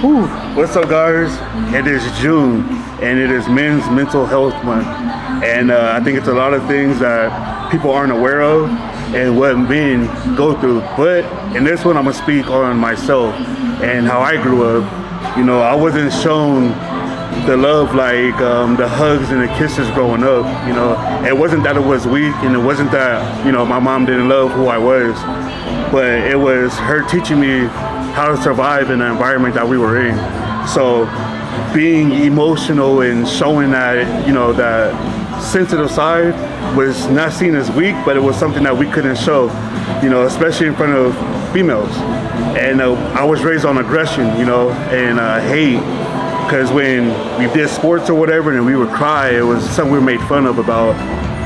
Whew. What's up, guys? It is June, and it is Men's Mental Health Month. And I think it's a lot of things that people aren't aware of and what men go through. But in this one, I'm gonna speak on myself and how I grew up. You know, I wasn't shown the love like the hugs and the kisses growing up. You know, it wasn't that it was weak, and it wasn't that, you know, my mom didn't love who I was, but it was her teaching me how to survive in the environment that we were in. So being emotional and showing that, you know, that sensitive side was not seen as weak, but it was something that we couldn't show, you know, especially in front of females. And I was raised on aggression, you know, and hate, because when we did sports or whatever and we would cry, it was something we were made fun of about.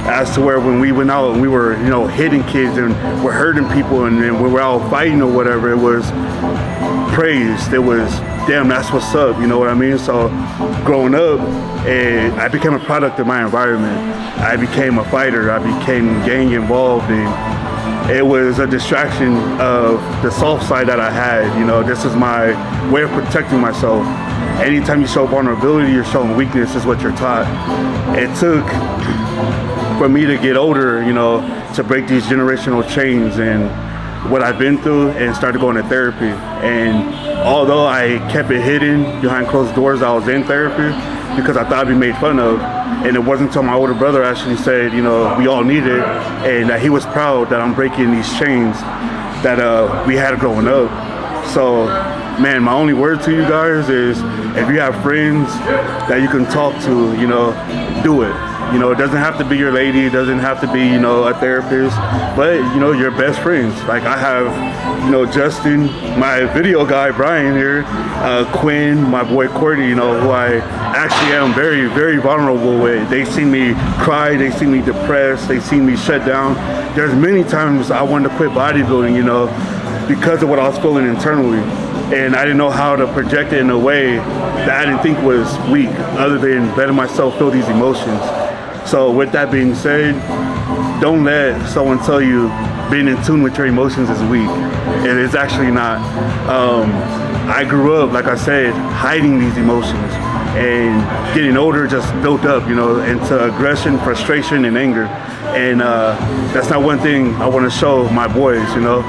As to where when we went out and we were, you know, hitting kids and we're hurting people and we were out fighting or whatever, it was praised. It was, damn, that's what's up, you know what I mean? So growing up, I became a product of my environment. I became a fighter. I became gang involved, and it was a distraction of the soft side that I had. You know, this is my way of protecting myself. Anytime you show vulnerability, you're showing weakness, is what you're taught. It took for me to get older, you know, to break these generational chains and what I've been through, and started going to therapy. And although I kept it hidden behind closed doors, I was in therapy because I thought I'd be made fun of. And it wasn't until my older brother actually said, you know, we all need it, and that he was proud that I'm breaking these chains that we had growing up. So, man, my only word to you guys is, if you have friends that you can talk to, you know, do it. You know, it doesn't have to be your lady, it doesn't have to be, you know, a therapist, but, you know, your best friends. Like I have, you know, Justin, my video guy, Brian here, Quinn, my boy Courtney, you know, who I actually am very, very vulnerable with. They see me cry, they see me depressed, they see me shut down. There's many times I wanted to quit bodybuilding, you know, because of what I was feeling internally. And I didn't know how to project it in a way that I didn't think was weak, other than letting myself feel these emotions. So with that being said, don't let someone tell you being in tune with your emotions is weak. It is actually not. I grew up, like I said, hiding these emotions, and getting older just built up, you know, into aggression, frustration, and anger. And that's not one thing I want to show my boys, you know.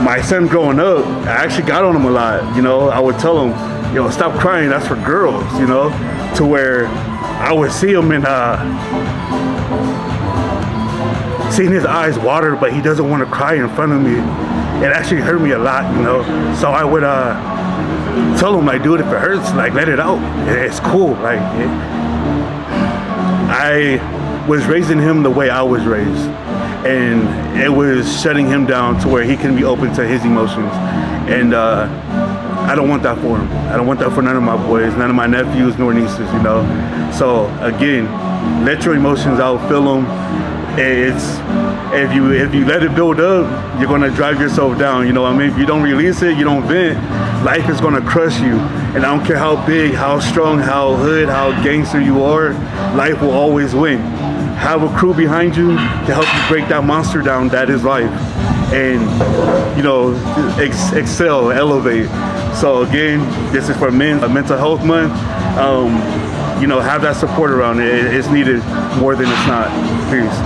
My son growing up, I actually got on him a lot, you know. I would tell him, yo, stop crying, that's for girls, you know, to where I would see him and seeing his eyes water, but he doesn't want to cry in front of me. It actually hurt me a lot, you know. So I would tell him, like, dude, if it hurts, like, let it out. It's cool. Like, I was raising him the way I was raised, and it was shutting him down to where he can be open to his emotions. And I don't want that for him. I don't want that for none of my boys, none of my nephews nor nieces, you know. So again, let your emotions out, feel them. It's, if you let it build up, you're gonna drive yourself down, you know what I mean? If you don't release it, you don't vent, life is gonna crush you. And I don't care how big, how strong, how hood, how gangster you are, life will always win. Have a crew behind you to help you break that monster down that is life. And, you know, excel, elevate. So again, this is for Men's Mental Health Month. You know, have that support around it. It's needed more than it's not. Peace.